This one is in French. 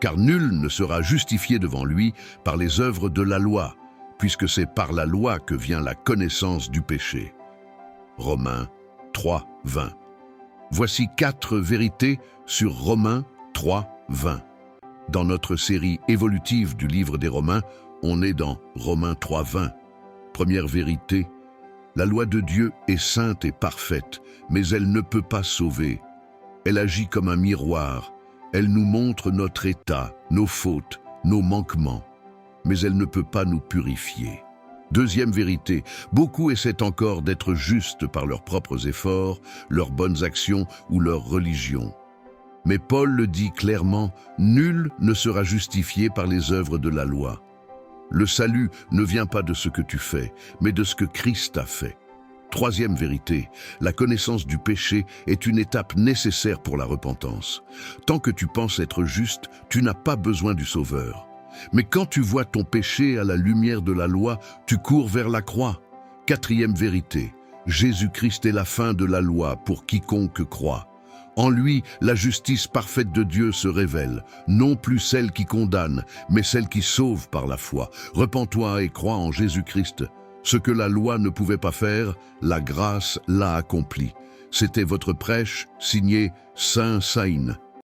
car nul ne sera justifié devant lui par les œuvres de la loi, puisque c'est par la loi que vient la connaissance du péché. Romains 3, 20. Voici 4 vérités sur Romains 3, 20. Dans notre série évolutive du livre des Romains, on est dans Romains 3, 20. Première vérité, la loi de Dieu est sainte et parfaite, mais elle ne peut pas sauver. Elle agit comme un miroir. Elle nous montre notre état, nos fautes, nos manquements, mais elle ne peut pas nous purifier. Deuxième vérité, beaucoup essaient encore d'être justes par leurs propres efforts, leurs bonnes actions ou leur religion. Mais Paul le dit clairement, nul ne sera justifié par les œuvres de la loi. Le salut ne vient pas de ce que tu fais, mais de ce que Christ a fait. Troisième vérité, la connaissance du péché est une étape nécessaire pour la repentance. Tant que tu penses être juste, tu n'as pas besoin du Sauveur. Mais quand tu vois ton péché à la lumière de la loi, tu cours vers la croix. Quatrième vérité, Jésus-Christ est la fin de la loi pour quiconque croit. En lui, la justice parfaite de Dieu se révèle, non plus celle qui condamne, mais celle qui sauve par la foi. Repens-toi et crois en Jésus-Christ. Ce que la loi ne pouvait pas faire, la grâce l'a accompli. C'était votre prêche, signé Saint Saïn.